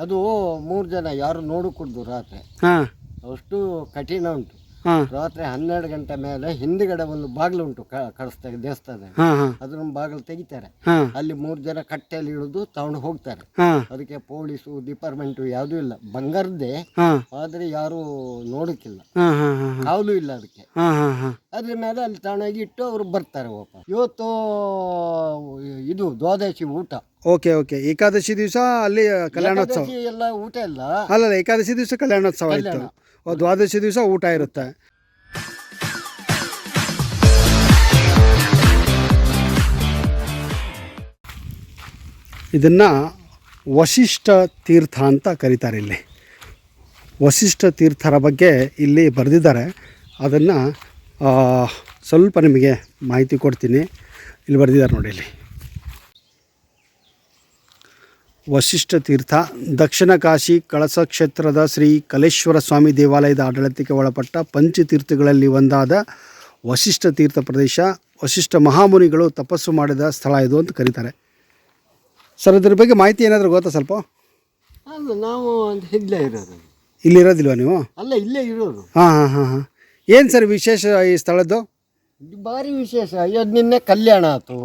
ಅದು 3 ಜನ ಯಾರು ನೋಡಕೂಡ್ದು ರಾತ್ರಿ. ಹಾಂ ಅಷ್ಟು ಕಠಿಣ ಉಂಟು. ಹಾಂ ರಾತ್ರಿ 12 ಗಂಟೆ ಮೇಲೆ ಹಿಂದ್ಗಡೆ ಒಂದು ಬಾಗಿಲು ಉಂಟು ಕಳಿಸ್ತಾರೆ ದೇವಸ್ಥಾನ. ಹಾಂ ಹಾಂ ಅದನ್ನ ಬಾಗಿಲು ತೆಗಿತಾರೆ. ಹಾಂ ಅಲ್ಲಿ 3 ಜನ ಕಟ್ಟೆಯಲ್ಲಿ ಇಳಿದು ತಗೊಂಡು ಹೋಗ್ತಾರೆ. ಹಾಂ ಅದಕ್ಕೆ ಪೊಲೀಸು ಡಿಪಾರ್ಟ್ಮೆಂಟು ಯಾವುದೂ ಇಲ್ಲ, ಬಂಗಾರದ್ದೇ. ಹಾಂ ಆದರೆ ಯಾರೂ ನೋಡೋಕ್ಕಿಲ್ಲ, ಹಾಂ ಹಾಂ ಹಾಂ ಕಾವಲು ಇಲ್ಲ ಅದಕ್ಕೆ. ಹಾಂ ಹಾಂ ಹಾಂ ಅದ್ರ ಮೇಲೆ ಅಲ್ಲಿ ತಗೊಂಡೋಗಿ ಇಟ್ಟು ಅವರು ಬರ್ತಾರೆ ವಾಪಸ್. ಇವತ್ತು ಇದು ದ್ವಾದಶಿ ಊಟ. Okay okay. ಏಕಾದಶಿ ದಿವಸ ಅಲ್ಲಿ ಕಲ್ಯಾಣೋತ್ಸವ ಏಕಾದಶಿ ಎಲ್ಲ ಊಟ ಇಲ್ಲ. ಅಲ್ಲಲ್ಲ, ಏಕಾದಶಿ ದಿವಸ ಕಲ್ಯಾಣೋತ್ಸವ ಇತ್ತು, ದ್ವಾದಶಿ ದಿವಸ ಊಟ ಇರುತ್ತೆ. ಇದನ್ನು ವಶಿಷ್ಠ ತೀರ್ಥ ಅಂತ ಕರೀತಾರೆ. ಇಲ್ಲಿ ವಶಿಷ್ಠ ತೀರ್ಥರ ಬಗ್ಗೆ ಇಲ್ಲಿ ಬರೆದಿದ್ದಾರೆ. ಅದನ್ನು ಸ್ವಲ್ಪ ನಿಮಗೆ ಮಾಹಿತಿ ಕೊಡ್ತೀನಿ. ಇಲ್ಲಿ ಬರೆದಿದ್ದಾರೆ ನೋಡಿ. ಇಲ್ಲಿ ವಶಿಷ್ಠ ತೀರ್ಥ ದಕ್ಷಿಣ ಕಾಶಿ ಕಳಸ ಕ್ಷೇತ್ರದ ಶ್ರೀ ಕಲೇಶ್ವರ ಸ್ವಾಮಿ ದೇವಾಲಯದ ಆಡಳಿತಕ್ಕೆ ಒಳಪಟ್ಟ ಪಂಚತೀರ್ಥಗಳಲ್ಲಿ ಒಂದಾದ ವಶಿಷ್ಠ ತೀರ್ಥ ಪ್ರದೇಶ. ವಶಿಷ್ಠ ಮಹಾಮುನಿಗಳು ತಪಸ್ಸು ಮಾಡಿದ ಸ್ಥಳ ಇದು ಅಂತ ಕರೀತಾರೆ. ಸರ್, ಇದ್ರ ಬಗ್ಗೆ ಮಾಹಿತಿ ಏನಾದರೂ ಗೊತ್ತಾ ಸ್ವಲ್ಪ? ಅಲ್ಲ, ನಾವು ಇಲ್ಲೇ ಇರೋದು. ಇಲ್ಲಿರೋದಿಲ್ವಾ ನೀವು? ಅಲ್ಲ, ಇಲ್ಲೇ ಇರೋದು. ಹಾಂ ಹಾಂ ಹಾಂ ಹಾಂ. ಏನು ಸರ್ ವಿಶೇಷ ಈ ಸ್ಥಳದ್ದು? ಇದು ಭಾರಿ ವಿಶೇಷ. ಇವತ್ತು ನಿನ್ನೆ ಕಲ್ಯಾಣ ಆಯ್ತು.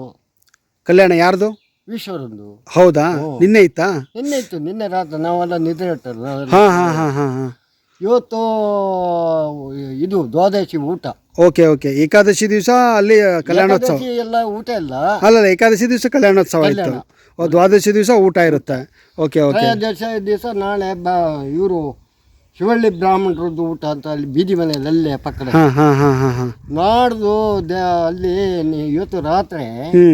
ಕಲ್ಯಾಣ ಯಾರ್ದು? ಈಶ್ವರಂದು. ಹೌದಾ? ನಿನ್ನೆ ಇತ್ತಾ? ನಿನ್ನೆ ಇತ್ತು, ನಿನ್ನೆ ರಾತ್ರಿ. ನಾವೆಲ್ಲ ನಿದ್ರೆ ಇಟ್ಟರು. ಹಾಂ ಹಾಂ ಹಾಂ ಹಾಂ ಹಾಂ. ಇವತ್ತು ಇದು ದ್ವಾದಶಿ ಊಟ. Okay okay. ಏಕಾದಶಿ ದಿವಸ ಅಲ್ಲಿ ಕಲ್ಯಾಣೋತ್ಸವ ಏಕಾದಶಿ ಎಲ್ಲ ಊಟ ಇಲ್ಲ. ಅಲ್ಲಲ್ಲ, ಏಕಾದಶಿ ದಿವಸ ಕಲ್ಯಾಣೋತ್ಸವ ಇತ್ತು, ದ್ವಾದಶಿ ದಿವಸ ಊಟ ಇರುತ್ತೆ. Okay okay. ತ್ರಯೋದಶಿ ದಿವಸ ನಾಳೆ ಇವರು ಶಿವಳ್ಳಿ ಬ್ರಾಹ್ಮಣರದ್ದು ಊಟ ಅಂತ ಅಲ್ಲಿ ಬೀದಿ ಮನೆಯಲ್ಲಿ ಅಲ್ಲೇ ಪಕ್ಕದ. ಹಾಂ ಹಾಂ ಹಾಂ ಹಾಂ ಹಾಂ. ನಾಡ್ದು ಅಲ್ಲಿ ಇವತ್ತು ರಾತ್ರಿ ಹ್ಞೂ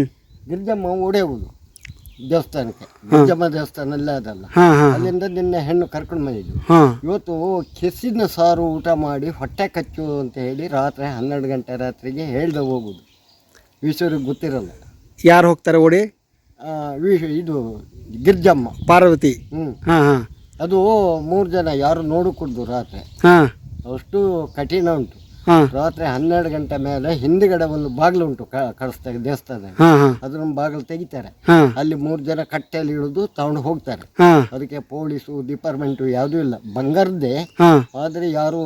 ಗಿರ್ಜಮ್ಮ ಓಡೇವುದು ದೇವಸ್ಥಾನಕ್ಕೆ. ಗಿರ್ಜಮ್ಮ ದೇವಸ್ಥಾನ ಅಲ್ಲೇ ಅದಲ್ಲ, ಹಾಂ ಹಾಂ ಅಲ್ಲಿಂದ ನಿನ್ನೆ ಹೆಣ್ಣು ಕರ್ಕೊಂಡು ಬಂದಿದ್ದು. ಹಾಂ. ಇವತ್ತು ಕೆಸಿನ ಸಾರು ಊಟ ಮಾಡಿ ಹೊಟ್ಟೆ ಕಚ್ಚು ಅಂತ ಹೇಳಿ ರಾತ್ರಿ 12 ಗಂಟೆ ರಾತ್ರಿಗೆ ಹೇಳ್ದೆ ಹೋಗುದು. ಈಶ್ವರಿಗೆ ಗೊತ್ತಿರಲ್ಲ. ಯಾರು ಹೋಗ್ತಾರೆ ಓಡಿ? ಇದು ಗಿರ್ಜಮ್ಮ ಪಾರ್ವತಿ. ಹ್ಞೂ. ಹಾಂ ಹಾಂ. ಅದು 3 ಜನ ಯಾರು ನೋಡಕೂಡ್ದು ರಾತ್ರಿ. ಹಾಂ. ಅಷ್ಟು ಕಠಿಣ ಉಂಟು. ಹಾಂ. ರಾತ್ರಿ 12 ಗಂಟೆ ಮೇಲೆ ಹಿಂದ್ಗಡೆ ಒಂದು ಬಾಗಿಲು ಉಂಟು ಕಳಿಸ್ತಾರೆ ದೇವಸ್ಥಾನ. ಹಾಂ ಹಾಂ. ಅದನ್ನ ಬಾಗಿಲು ತೆಗಿತಾರೆ. ಹಾಂ. ಅಲ್ಲಿ 3 ಜನ ಕಟ್ಟೆಯಲ್ಲಿ ಇಳಿದು ತಗೊಂಡು ಹೋಗ್ತಾರೆ. ಹಾಂ. ಅದಕ್ಕೆ ಪೊಲೀಸು ಡಿಪಾರ್ಟ್ಮೆಂಟು ಯಾವುದೂ ಇಲ್ಲ, ಬಂಗಾರದ್ದೇ. ಹಾಂ. ಆದರೆ ಯಾರೂ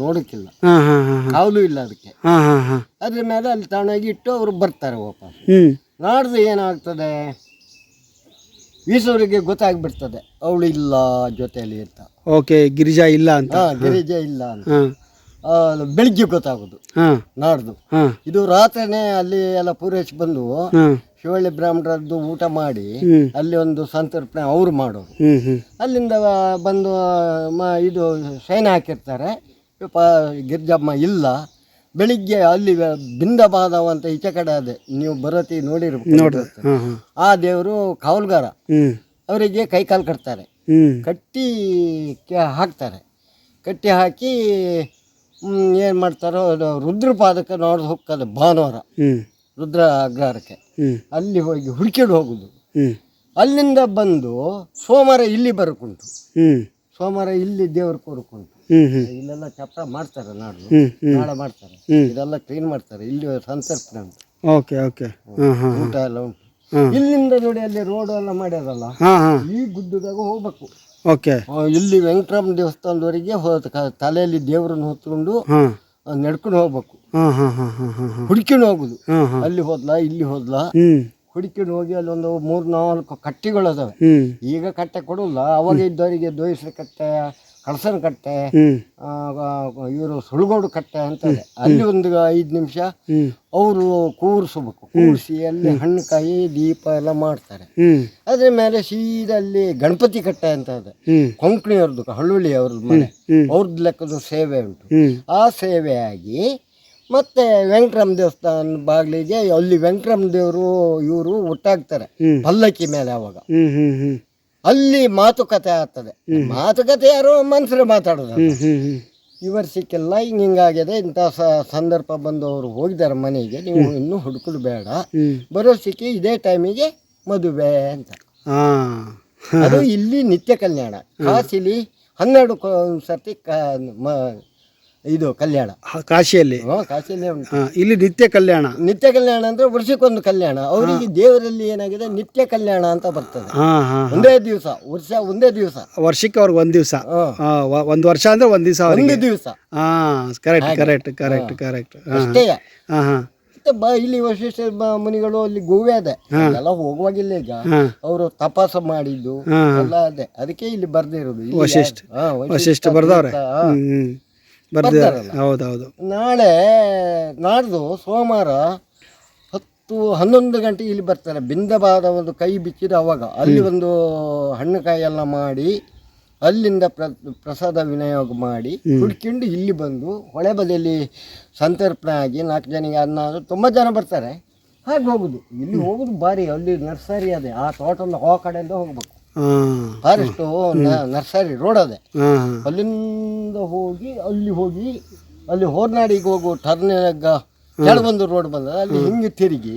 ನೋಡೋಕ್ಕಿಲ್ಲ, ಹಾಂ ಹಾಂ ಹಾಂ. ಕಾವಲು ಇಲ್ಲ ಅದಕ್ಕೆ. ಹಾಂ ಹಾಂ ಹಾಂ. ಅದ್ರ ಮೇಲೆ ಅಲ್ಲಿ ತಗೊಂಡೋಗಿ ಇಟ್ಟು ಅವರು ಬರ್ತಾರೆ ವಾಪಸ್. ಹ್ಞೂ. ನಾಡ್ದು ಏನಾಗ್ತದೆ, ಈಶ್ವರಿಗೆ ಗೊತ್ತಾಗ್ಬಿಡ್ತದೆ ಅವಳು ಇಲ್ಲ ಜೊತೆಯಲ್ಲಿ ಅಂತ. ಓಕೆ, ಗಿರಿಜಾ ಇಲ್ಲ ಅಂತ. ಗಿರಿಜೆ ಇಲ್ಲ ಅಂತ. ಹಾಂ. ಬೆಳಿಗ್ಗೆ ಗೊತ್ತಾಗೋದು ಹಾಂ ನಾಡ್ದು. ಹಾಂ. ಇದು ರಾತ್ರಿನೇ ಅಲ್ಲಿ ಎಲ್ಲ ಪೂರೈಸಿ ಬಂದು ಹಾಂ. ಶಿವಳ್ಳಿ ಬ್ರಾಹ್ಮಣರದ್ದು ಊಟ ಮಾಡಿ ಅಲ್ಲಿ ಒಂದು ಸಂತರ್ಪಣೆ ಅವ್ರು ಮಾಡೋರು. ಹ್ಞೂ ಹ್ಞೂ. ಅಲ್ಲಿಂದ ಬಂದು ಇದು ಶಯನ ಹಾಕಿರ್ತಾರೆ. ಗಿರ್ಜಮ್ಮ ಇಲ್ಲ. ಬೆಳಿಗ್ಗೆ ಅಲ್ಲಿ ಬಿಂದಬಾದವ ಅಂತ ಈಚೆ ಕಡೆ ಅದೇ ನೀವು ಬರತಿ ನೋಡಿರ್ಬೇಕು. ಹಾಂ ಹಾಂ. ಆ ದೇವರು ಕಾವಲುಗಾರ. ಹ್ಞೂ. ಅವರಿಗೆ ಕೈಕಾಲು ಕಟ್ತಾರೆ, ಹ್ಞೂ. ಕಟ್ಟಿ ಹಾಕ್ತಾರೆ. ಕಟ್ಟಿ ಹಾಕಿ ಏನು ಮಾಡ್ತಾರೋ ಅದು ರುದ್ರಪಾದಕ್ಕೆ ನೋಡ್ದು ಹೋಗ್ತದೆ ಭಾನುವಾರ. ಹ್ಞೂ. ರುದ್ರ ಅಗ್ರಹಾರಕ್ಕೆ ಹ್ಞೂ. ಅಲ್ಲಿ ಹೋಗಿ ಹುಡುಕಿಡು ಹೋಗುದು. ಹ್ಞೂ. ಅಲ್ಲಿಂದ ಬಂದು ಸೋಮವಾರ ಇಲ್ಲಿ ಬರಕುಂಟು. ಹ್ಞೂ. ಸೋಮವಾರ ಇಲ್ಲಿ ದೇವ್ರ ಕೋರಕುಂಟು. ಹ್ಞೂ ಹ್ಞೂ. ಇಲ್ಲೆಲ್ಲ ಚಪ್ರ ಮಾಡ್ತಾರೆ, ನಾಡ್ದು ಹ್ಞೂ ಹ್ಞೂ. ನಾಳೆ ಮಾಡ್ತಾರೆ. ಇದೆಲ್ಲ ಕ್ಲೀನ್ ಮಾಡ್ತಾರೆ. ಇಲ್ಲಿ ಸಂತರ್ಪಣೆ ಉಂಟು. Okay okay. ಹಾಂ ಹಾಂ. ಊಟ ಎಲ್ಲ ಉಂಟು. ಹಾಂ. ಇಲ್ಲಿಂದ ನೋಡಿ ಅಲ್ಲಿ ರೋಡ್ ಎಲ್ಲ ಮಾಡ್ಯಾರಲ್ಲ, ಹಾಂ ಹಾಂ. ಈ ಗುಡ್ಡದಾಗ ಹೋಗ್ಬೇಕು. ಓಕೆ. ಇಲ್ಲಿ ವೆಂಕಟರಾಮ ದೇವಸ್ಥಾನದವರೆಗೆ ತಲೆಯಲ್ಲಿ ದೇವ್ರನ್ನ ಹೊತ್ಕೊಂಡು ಹಾಂ ನಡ್ಕೊಂಡು ಹೋಗ್ಬೇಕು. ಹಾಂ ಹಾಂ ಹಾಂ ಹಾಂ ಹಾಂ ಹಾಂ. ಹುಡ್ಕೊಂಡು ಹೋಗುದು. ಹಾಂ ಹಾಂ. ಅಲ್ಲಿ ಹೋದ್ಲಾ ಇಲ್ಲಿ ಹೋದ್ಲಾ ಹ್ಞೂ. ಹುಡುಕಿಕೊಂಡು ಹೋಗಿ ಅಲ್ಲಿ ಒಂದು 3-4 ಕಟ್ಟಿಗಳು ಅದಾವೆ. ಹ್ಞೂ. ಈಗ ಕಟ್ಟೆ ಕೊಡಲ್ಲ. ಅವಾಗ ಇದ್ದವರಿಗೆ ದೋಯಿಸ್ರ ಕಟ್ಟೆ, ಕಳಸನ ಕಟ್ಟೆ, ಹ್ಞೂ. ಇವರು ಸುಳ್ಗೋಡು ಕಟ್ಟೆ ಅಂತ ಇದೆ. ಅಲ್ಲಿ ಒಂದು 5 ನಿಮಿಷ ಹ್ಞೂ. ಅವರು ಕೂರಿಸ್ಬೇಕು. ಕೂರಿಸಿ ಅಲ್ಲಿ ಹಣ್ಣು ಕಾಯಿ ದೀಪ ಎಲ್ಲ ಮಾಡ್ತಾರೆ. ಹ್ಞೂ. ಅದ್ರ ಮೇಲೆ ಸೀದಾ ಅಲ್ಲಿ ಗಣಪತಿ ಕಟ್ಟೆ ಅಂತ ಇದೆ. ಹ್ಞೂ. ಕೊಂಕಣಿಯವ್ರದ್ದು, ಹಳ್ಳುಳ್ಳಿ ಅವ್ರದ್ದು ಮನೆ, ಹ್ಞೂ. ಅವ್ರದ್ದು ಲೆಕ್ಕದ ಸೇವೆ ಉಂಟು. ಹ್ಞೂ. ಆ ಸೇವೆಯಾಗಿ ಮತ್ತೆ ವೆಂಕಟರಾಮ ದೇವಸ್ಥಾನ ಬಾಗಿಲಿಗೆ ಅಲ್ಲಿ ವೆಂಕಟರಾಮ ದೇವರು ಇವರು ಒಟ್ಟಾಗ್ತಾರೆ ಪಲ್ಲಕ್ಕಿ ಮೇಲೆ. ಅವಾಗ ಹ್ಞೂ ಹ್ಞೂ ಹ್ಞೂ. ಅಲ್ಲಿ ಮಾತುಕತೆ ಆಗ್ತದೆ. ಮಾತುಕತೆ ಯಾರೋ ಮನುಷ್ಯರು ಮಾತಾಡೋದು. ಹ್ಞೂ ಹ್ಞೂ ಹ್ಞೂ. ಈ ವರ್ಷಕ್ಕೆಲ್ಲ ಹಿಂಗಾಗಿದೆ, ಇಂಥ ಸಂದರ್ಭ ಬಂದು ಅವರು ಹೋಗಿದ್ದಾರೆ ಮನೆಗೆ, ನೀವು ಇನ್ನೂ ಹುಡುಕಲು ಬೇಡ, ಬರೋಸಿಕ್ಕೆ ಇದೇ ಟೈಮಿಗೆ ಮದುವೆ ಅಂತ. ಹಾಂ. ಅದು ಇಲ್ಲಿ ನಿತ್ಯ ಕಲ್ಯಾಣ. ಕಾಸಿಲಿ 12 ಸರ್ತಿ ಇದು ಕಲ್ಯಾಣ. ಕಾಶಿಯಲ್ಲಿ. ಕಾಶಿಯಲ್ಲೇ ಉಂಟು. ಇಲ್ಲಿ ನಿತ್ಯ ಕಲ್ಯಾಣ. ನಿತ್ಯ ಕಲ್ಯಾಣ ಅಂದ್ರೆ ವರ್ಷಕ್ಕೊಂದು ಕಲ್ಯಾಣ. ಅವರಿಗೆ ದೇವರಲ್ಲಿ ಏನಾಗಿದೆ, ನಿತ್ಯ ಕಲ್ಯಾಣ ಅಂತ ಬರ್ತದೆ. ಒಂದೇ ದಿವಸ, ವರ್ಷ ಒಂದೇ ದಿವಸ, ವರ್ಷಕ್ಕೆ ಅವ್ರಿಗೆ ಒಂದು ದಿವಸ, ಒಂದು ವರ್ಷ ಅಂದ್ರೆ ಒಂದು ದಿವಸ, ಒಂದು ದಿವಸ. ಕರೆಕ್ಟ್ ಕರೆಕ್ಟ್ ಕರೆಕ್ಟ್ ಕರೆಕ್ಟ್ ಅಷ್ಟೇ. ಹಾಂ ಇಲ್ಲಿ ವಶಿಷ್ಠ ಮುನಿಗಳು ಅಲ್ಲಿ ಗೋವೆ ಅದೇ ಎಲ್ಲ ಹೋಗುವಾಗಿಲ್ಲ. ಈಗ ಅವರು ತಪಾಸ ಮಾಡಿದ್ದು ಎಲ್ಲ ಅದೇ, ಅದಕ್ಕೆ ಇಲ್ಲಿ ಬರ್ದಿರೋದು. ವಶಿಷ್ಠ ಬರ್ದವ್ರೆ, ಬರ್ದಿದ್ದಾರೆ. ಹೌದೌದು. ನಾಡ್ದು ಸೋಮವಾರ 10-11 ಗಂಟೆಗೆ ಇಲ್ಲಿ ಬರ್ತಾರೆ. ಬಿಂದಬಾದ ಒಂದು ಕೈ ಬಿಚ್ಚಿದ ಅವಾಗ ಅಲ್ಲಿ ಒಂದು ಹಣ್ಣು ಕಾಯಿ ಎಲ್ಲ ಮಾಡಿ ಅಲ್ಲಿಂದ ಪ್ರಸಾದ ವಿನಿಯೋಗ ಮಾಡಿ ಹುಡ್ಕೊಂಡು ಇಲ್ಲಿ ಬಂದು ಹೊಳೆ ಬದಿಯಲ್ಲಿ ಸಂತರ್ಪಣೆ ಆಗಿ 4 ಜನಿಗೆ ಅನ್ನ, ತುಂಬ ಜನ ಬರ್ತಾರೆ. ಹಾಗೆ ಹೋಗುದು. ಇಲ್ಲಿ ಹೋಗುದು ಬಾರಿ, ಅಲ್ಲಿ ನರ್ಸರಿ ಅದೇ, ಆ ತೋಟದ ಆ ಕಡೆಯಿಂದ ಹೋಗ್ಬೇಕು. ಫಾರೆಸ್ಟು ನರ್ಸರಿ ರೋಡ್ ಅದೇ, ಅಲ್ಲಿಂದ ಹೋಗಿ ಅಲ್ಲಿ ಹೋರ್ನಾಡಿಗೆ ಹೋಗು ಟರ್ನಿನಾಗ ಕೆಳಗೊಂದು ರೋಡ್ ಬಂದ ಅಲ್ಲಿ ಹಿಂಗೆ ತಿರುಗಿ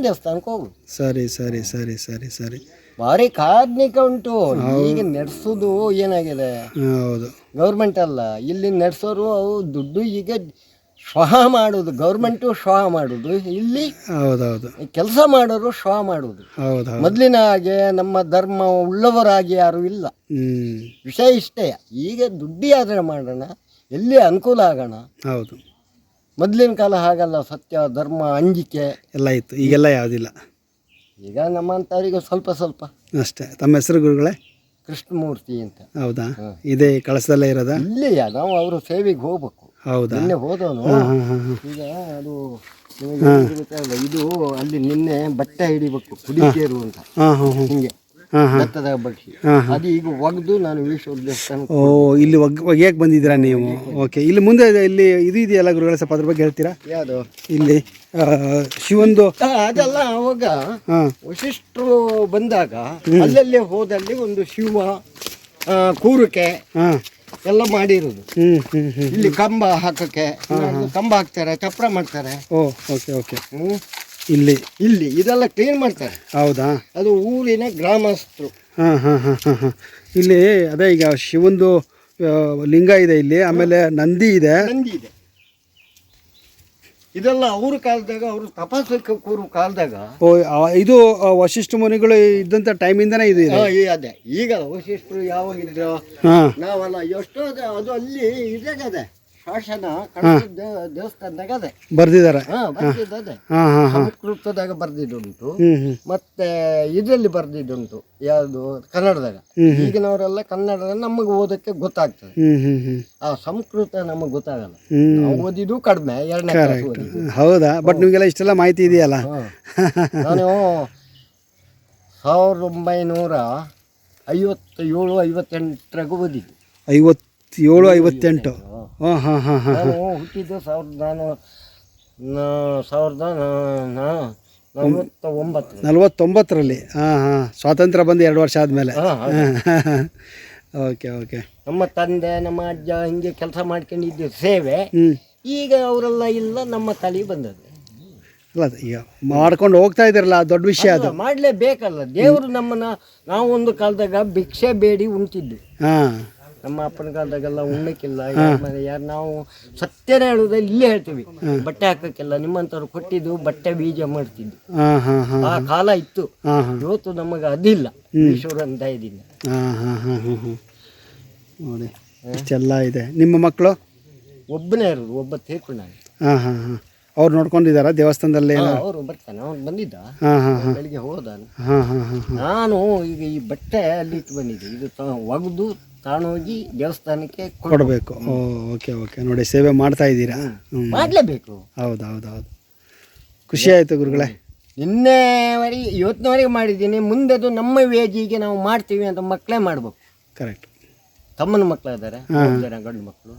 ದೇವಸ್ಥಾನಕ್ಕೆ ಹೋಗುದು. ಸರಿ ಸರಿ ಸರಿ ಸರಿ ಸರಿ. ಭಾರಿ ಕಾರ್ಮಿಕ ಉಂಟು ಈಗ ನಡೆಸೋದು. ಏನಾಗಿದೆ, ಹೌದು, ಗೌರ್ಮೆಂಟ್ ಅಲ್ಲ ಇಲ್ಲಿ ನಡೆಸೋರು. ಅವು ದುಡ್ಡು ಈಗ ಶ್ವಾಹ ಮಾಡೋದು, ಗೌರ್ಮೆಂಟು ಶ್ವಾಹ ಮಾಡೋದು. ಇಲ್ಲಿ ಹೌದೌದು, ಕೆಲಸ ಮಾಡೋರು ಶ್ವಾಹ ಮಾಡೋದು. ಹೌದು, ಮೊದಲಿನ ಹಾಗೆ ನಮ್ಮ ಧರ್ಮ ಉಳ್ಳವರಾಗಿ ಯಾರು ಇಲ್ಲ. ವಿಷಯ ಇಷ್ಟೇ, ಈಗ ದುಡ್ಡಿಯಾದರೆ ಮಾಡೋಣ, ಎಲ್ಲಿ ಅನುಕೂಲ ಆಗೋಣ. ಹೌದು, ಮೊದಲಿನ ಕಾಲ ಹಾಗಲ್ಲ. ಸತ್ಯ, ಧರ್ಮ, ಅಂಜಿಕೆ ಎಲ್ಲ ಇತ್ತು. ಈಗೆಲ್ಲ ಯಾವುದಿಲ್ಲ. ಈಗ ನಮ್ಮಂಥವ್ರಿಗೆ ಸ್ವಲ್ಪ ಸ್ವಲ್ಪ ಅಷ್ಟೇ. ತಮ್ಮ ಹೆಸರು ಗುರುಗಳೇ? ಕೃಷ್ಣಮೂರ್ತಿ ಅಂತ. ಹೌದಾ, ಇದೇ ಕಳಸದಲ್ಲೇ ಇರೋದಾ? ಇಲ್ಲಿಯ ನಾವು ಅವರು ಸೇವೆಗೆ ಹೋಗ್ಬೇಕು. ಹೌದಾ, ನಿನ್ನೆ ಹೋದವನು. ಈಗ ಅದು ಇದು ಅಲ್ಲಿ ನಿನ್ನೆ ಬಟ್ಟೆ ಹಿಡಿಬೇಕು, ಕುಡಿಕೇರು ಅಂತ, ಹಿಂಗೆ ಭತ್ತದ ಬಡ್ಸಿ. ಅದು ಈಗ ಒಗ್ದು ನಾನು ವಿಶ್ವ ದೇವಸ್ಥಾನ. ಓ, ಇಲ್ಲಿ ಒಗ್ಯಾಕೆ ಬಂದಿದ್ದೀರಾ ನೀವು? ಓಕೆ. ಇಲ್ಲಿ ಮುಂದೆ ಇಲ್ಲಿ ಇದು ಇದೆಯಲ್ಲ ಗುರುಗಳೇ, ಸ್ವಲ್ಪ ಅದ್ರ ಬಗ್ಗೆ ಹೇಳ್ತೀರಾ? ಯಾವುದು? ಇಲ್ಲಿ ಶಿವಂದು ಅದೆಲ್ಲ ಅವಾಗ ವಶಿಷ್ಠರು ಬಂದಾಗ ಅಲ್ಲಲ್ಲೇ ಹೋದಲ್ಲಿ ಒಂದು ಶಿವ ಕೂರಿಕೆ ಎಲ್ಲ ಮಾಡಿರೋದು. ಇಲ್ಲಿ ಕಂಬ ಹಾಕಕ್ಕೆ, ಕಂಬ ಹಾಕ್ತಾರೆ, ಚಪ್ರ ಮಾಡ್ತಾರೆ. ಓ, ಓಕೆ ಓಕೆ. ಇಲ್ಲಿ ಇಲ್ಲಿ ಇದೆಲ್ಲ ಕ್ಲೀನ್ ಮಾಡ್ತಾರೆ. ಹೌದಾ? ಅದು ಊರಿನ ಗ್ರಾಮಸ್ಥರು. ಇಲ್ಲಿ ಅದೇ ಈಗ ಶಿವಂದು ಲಿಂಗ ಇದೆ ಇಲ್ಲಿ, ಆಮೇಲೆ ನಂದಿ ಇದೆ. ಇದೆಲ್ಲ ಅವ್ರ ಕಾಲದಾಗ, ಅವರು ತಪಾಸಕ್ಕೆ ಕೂರು ಕಾಲದಾಗ. ಓ, ಇದು ವಶಿಷ್ಠ ಮುನಿಗಳು ಇದ್ದಂತ ಟೈಮಿಂದನೇ ಇದು ಇದೆ. ಅದೇ, ಈಗ ವಶಿಷ್ಠರು ಯಾವಾಗ ಇದ್ರು ನಾವಲ್ಲ, ಎಷ್ಟೋ ಅದು ಅಲ್ಲಿ ಇದಾಗದೆ ಶಾಸನ ದೇವಸ್ಥಾನದಾಗ ಅದೇ ಬರ್ದಿದ್ದಾರೆ. ಸಂಸ್ಕೃತದಾಗ ಬರ್ದಿದ್ದುಂಟು, ಮತ್ತೆ ಇದರಲ್ಲಿ ಬರ್ದಿದ್ದುಂಟು. ಯಾವುದು? ಕನ್ನಡದಾಗ. ಈಗಿನವರೆಲ್ಲ ಕನ್ನಡ ನಮಗೆ ಓದಕ್ಕೆ ಗೊತ್ತಾಗ್ತದೆ, ಆ ಸಂಸ್ಕೃತ ನಮಗೆ ಗೊತ್ತಾಗಲ್ಲ. ನಾವು ಓದಿದ್ದು ಕಡಿಮೆ, 2ನೇ ಕ್ಲಾಸ್ ಓದಿದ್ದು. ಹೌದಾ? ಬಟ್ ನಿಮಗೆಲ್ಲ ಇಷ್ಟೆಲ್ಲ ಮಾಹಿತಿ ಇದೆಯಲ್ಲ. ನಾನು 1957-58 ಓದಿದ್ದು. 57-58. ನಾನು ಹುಟ್ಟಿದ್ದು 1949. ಸ್ವಾತಂತ್ರ್ಯ ಬಂದು 2 ವರ್ಷ ಆದಮೇಲೆ. Okay okay. ನಮ್ಮ ತಂದೆ, ನಮ್ಮ ಅಜ್ಜ ಹಿಂಗೆ ಕೆಲಸ ಮಾಡ್ಕೊಂಡಿದ್ದು ಸೇವೆ. ಈಗ ಅವರೆಲ್ಲ ಇಲ್ಲ, ನಮ್ಮ ತಲೆ ಬಂದದ್ದು. ಅಲ್ಲ, ಈಗ ಮಾಡ್ಕೊಂಡು ಹೋಗ್ತಾ ಇದ್ದೀರಲ್ಲ, ದೊಡ್ಡ ವಿಷಯ. ಅದು ಮಾಡಲೇಬೇಕಲ್ಲ. ದೇವರು ನಮ್ಮನ್ನ, ನಾವು ಒಂದು ಕಾಲದಾಗ ಭಿಕ್ಷೆ ಬೇಡಿ ಉಣ್ತಿದ್ದು. ನಮ್ಮ ಅಪ್ಪನ ಕಾಲದಾಗೆಲ್ಲ ಉಣ್ಣಕ್ಕಿಲ್ಲ. ಯಾರು ನಾವು ಸತ್ಯನೇ ಹೇಳುದ ಇಲ್ಲೇ ಹೇಳ್ತೀವಿ, ಬಟ್ಟೆ ಹಾಕಕ್ಕಿಲ್ಲ. ನಿಮ್ಮಂಥವ್ರು ಕೊಟ್ಟಿದ್ದು ಬಟ್ಟೆ ಬೀಜ ಮಾಡ್ತಿದ್ದು ಆ ಕಾಲ ಇತ್ತು. ಇವತ್ತು ನಮಗೆ ಅದಿಲ್ಲ, ಈಶ್ವರನ ದಯದಿಂದ. ನೋಡಿ, ಇಷ್ಟೆಲ್ಲ ಇದೆ. ನಿಮ್ಮ ಮಕ್ಕಳು? ಒಬ್ಬನೇ ಇರೋದು, ಒಬ್ಬ ತೀರ್ಕೊಂಡ. ಅವ್ರು ನೋಡ್ಕೊಂಡಿದ್ದಾರ ದೇವಸ್ಥಾನದಲ್ಲಿ? ಅವರು ಬರ್ತಾನೆ, ಅವ್ನು ಬಂದಿದ್ದ, ಬೆಳಿಗ್ಗೆ ಹೋದ. ನಾನು ಈಗ ಈ ಬಟ್ಟೆ ಅಲ್ಲಿ ಇಟ್ಟು ಬಂದಿದ್ದೆ. ಇದು ಒಗ್ದು ತಾಣೋಗಿ ದೇವಸ್ಥಾನಕ್ಕೆ ಕೊಡಬೇಕು. Okay okay. ನೋಡಿ, ಸೇವೆ ಮಾಡ್ತಾ ಇದ್ದೀರಾ. ಮಾಡಲೇಬೇಕು. ಹೌದು ಹೌದು ಹೌದು. ಖುಷಿ ಆಯಿತು ಗುರುಗಳೇ. ನಿನ್ನೆವರೆಗೆ, ಇವತ್ತಿನವರೆಗೆ ಮಾಡಿದ್ದೀನಿ. ಮುಂದೆದು ನಮ್ಮ ವೇಜಿಗೆ ನಾವು ಮಾಡ್ತೀವಿ ಅಂತ ಮಕ್ಕಳೇ ಮಾಡ್ಬೇಕು. ಕರೆಕ್ಟ್. ತಮ್ಮನ ಮಕ್ಕಳು ಇದ್ದಾರೆ, ಗಂಡು ಮಕ್ಕಳು.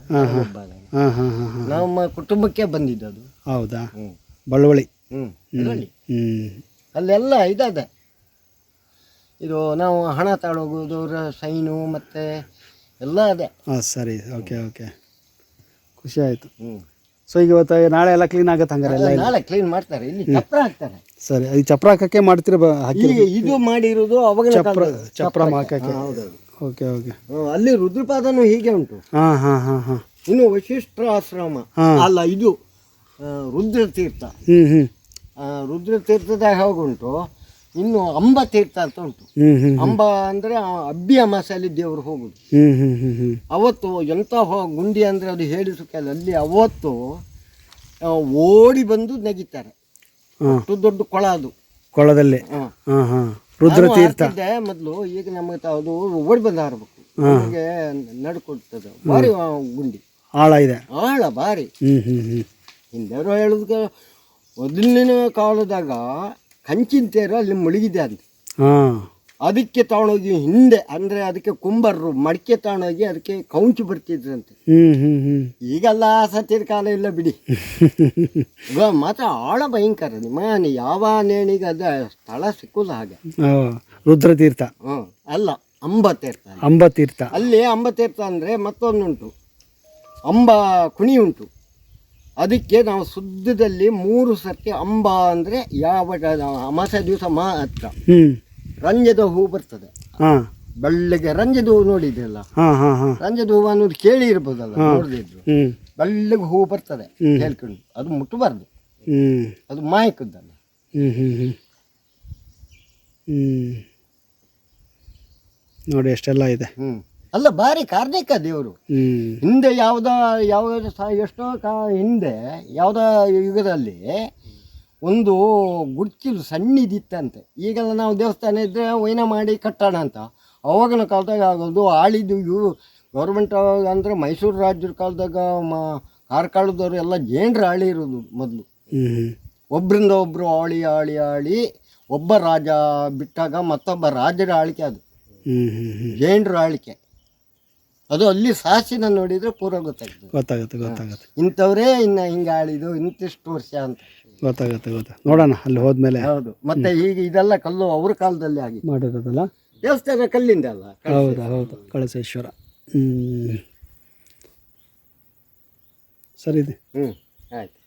ನಮ್ಮ ಕುಟುಂಬಕ್ಕೆ ಬಂದಿದ್ದು. ಹೌದಾ? ಬಳ್ಳವಳ್ಳಿ. ಅಲ್ಲೆಲ್ಲ ಇದೆ. ಇದು ನಾವು ಹಣ ತಗೊಳ್ಳೋದು, ಸೈನು ಮತ್ತೆ ಎಲ್ಲ ಅದೇ. ಸರಿ. Okay okay. ಖುಷಿ ಆಯಿತು. ಸೊ ಈಗ ಇವತ್ತು ನಾಳೆ ಎಲ್ಲ ಕ್ಲೀನ್ ಆಗುತ್ತೆ ಹಂಗಾರೆ? ನಾಳೆ ಕ್ಲೀನ್ ಮಾಡ್ತಾರೆ. ಇಲ್ಲಿ ಚಪ್ರ ಹಾಕ್ತಾರೆ. ಸರಿ, ಈ ಚಪ್ರ ಹಾಕಕ್ಕೆ ಮಾಡ್ತೀರ? ಇದು ಮಾಡಿರೋದು ಅವಾಗ ಚಪ್ರ ಹಾಕಕ್ಕೆ. Okay okay. ಅಲ್ಲಿ ರುದ್ರಪಾದನು ಹೀಗೆ ಉಂಟು. ಇನ್ನು ವಶಿಷ್ಠಾಶ್ರಮ ಅಲ್ಲ, ಇದು ರುದ್ರತೀರ್ಥ. ಹ್ಞೂ ಹ್ಞೂ ರುದ್ರತೀರ್ಥದಾಗ ಹೋಗುಂಟು. ಇನ್ನು ಅಂಬ ತೀರ್ಥ ಅಂತ ಉಂಟು. ಅಂಬ ಅಂದರೆ ಅಬ್ಬಿ ಅಮಾಸಲ್ಲಿ ದೇವರು ಹೋಗುದು. ಅವತ್ತು ಎಂಥ ಗುಂಡಿ ಅಂದರೆ ಅದು ಹೇಳಿಸುತ್ತಲ್ಲ, ಅಲ್ಲಿ ಅವತ್ತು ಓಡಿ ಬಂದು ನೆಗಿತಾರೆ. ಅಷ್ಟು ದೊಡ್ಡ ಕೊಳ ಅದು, ಕೊಳದಲ್ಲಿ. ರುದ್ರತೀರ್ಥ ಮೊದಲು. ಈಗ ನಮಗೆ ಅದು ಓಡಿ ಬಂದು ಹಾರಬೇಕು, ನಮಗೆ ನಡ್ಕೊಡ್ತದೆ. ಭಾರಿ ಗುಂಡಿ, ಆಳ ಇದೆ, ಆಳ ಭಾರಿ. ಹಿಂದೆಯವರು ಹೇಳುದಕ್ಕೆ ಮೊದಲಿನ ಕಾಲದಾಗ ಕಂಚಿನ ತೇರು ಅಲ್ಲಿ ಮುಳುಗಿದೆ ಅಂತ. ಅದಕ್ಕೆ ತಗೊಂಡೋಗಿ ಹಿಂದೆ ಅಂದರೆ ಅದಕ್ಕೆ ಕುಂಬರರು ಮಡಿಕೆ ತಗೊಂಡೋಗಿ ಅದಕ್ಕೆ ಕೌಂಚು ಬರ್ತಿದ್ರಂತೆ. ಈಗೆಲ್ಲ ಸತ್ಯದ ಕಾಲ ಇಲ್ಲ ಬಿಡಿ. ಈಗ ಮಾತ್ರ ಆಳ ಭಯಂಕರ. ನಿಮ್ಮ ಯಾವ ನೇಣಿಗೆ ಅದ ಸ್ಥಳ ಸಿಕ್ಕುದು ಹಾಗೆ. ರುದ್ರತೀರ್ಥ ಅಲ್ಲ, ಅಂಬತೀರ್ಥ. ಅಂಬತೀರ್ಥ ಅಲ್ಲಿ ಅಂಬತೀರ್ಥ ಅಂದರೆ ಮತ್ತೊಂದುಂಟು, ಅಂಬ ಕುಣಿ ಉಂಟು. ಅದಕ್ಕೆ ನಾವು ಶುದ್ಧದಲ್ಲಿ 3 ಸರ್ತಿ ಅಂಬ ಅಂದರೆ ಯಾವ ಅಮಾಸೆ ದಿವಸ ಮಾತ್ರ ರಂಜದ ಹೂ ಬರ್ತದೆ. ಬೆಳ್ಳಗೆ ರಂಜದ ಹೂ ನೋಡಿದ್ರಲ್ಲ, ರಂಜದ ಹೂವು ಅನ್ನೋದು ಕೇಳಿ ಇರ್ಬೋದಲ್ಲ, ನೋಡಿದ್ರು. ಬೆಳ್ಳಗೆ ಹೂ ಬರ್ತದೆ ಹೇಳ್ಕೊಂಡು, ಅದು ಮುಟ್ಟಬಾರ್ದು, ಅದು ಮಾಯಕದ್ದಲ್ಲ. ನೋಡಿ ಎಷ್ಟೆಲ್ಲ ಇದೆ. ಅಲ್ಲ, ಭಾರಿ ಕಾರ್ಣಿಕ ದೇವರು. ಹಿಂದೆ ಎಷ್ಟೋ ಹಿಂದೆ ಯಾವುದ ಯುಗದಲ್ಲಿ ಒಂದು ಗುಡ್ಚಿಲು ಸಣ್ಣಿದಿತ್ತಂತೆ. ಈಗೆಲ್ಲ ನಾವು ದೇವಸ್ಥಾನ ಇದ್ದರೆ ವೈನ ಮಾಡಿ ಕಟ್ಟೋಣ ಅಂತ. ಅವಾಗಿನ ಕಾಲದಾಗ ಆಗೋದು ಆಳಿದ್ದು ಇವು ಗೌರ್ಮೆಂಟ್ ಅಂದರೆ ಮೈಸೂರು ರಾಜ್ಯದ ಕಾಲದಾಗ ಕಾರ್ಕಳದವರು ಎಲ್ಲ ಜೇಂಡ್ರ ಆಳಿ ಇರೋದು ಮೊದಲು. ಒಬ್ಬರಿಂದ ಒಬ್ಬರು ಆಳಿ ಆಳಿ ಆಳಿ ಒಬ್ಬ ರಾಜ ಬಿಟ್ಟಾಗ ಮತ್ತೊಬ್ಬ ರಾಜರ ಆಳಿಕೆ ಅದು ಜೇಂಡ್ರ ಆಳಿಕೆ. ಅದು ಅಲ್ಲಿ ಸಾಸಿನ ನೋಡಿದರೆ ಪೂರ ಗೊತ್ತಾಗುತ್ತೆ. ಇಂಥವ್ರೇ ಇನ್ನು ಹಿಂಗೆ ಆಳಿದು ಇಂತಿಷ್ಟು ವರ್ಷ ಅಂತ ಗೊತ್ತಾಗುತ್ತೆ. ನೋಡೋಣ ಅಲ್ಲಿ ಹೋದ್ಮೇಲೆ. ಹೌದು. ಮತ್ತೆ ಈಗ ಇದೆಲ್ಲ ಕಲ್ಲು ಅವ್ರ ಕಾಲದಲ್ಲಿ ಆಗಿ ಮಾಡಿರೋದಲ್ಲ, ದೇವಸ್ಥಾನ ಕಲ್ಲಿಂದ ಅಲ್ಲ. ಹೌದು, ಕಳಸೇಶ್ವರ. ಸರಿ ಇದೆ. ಆಯ್ತು.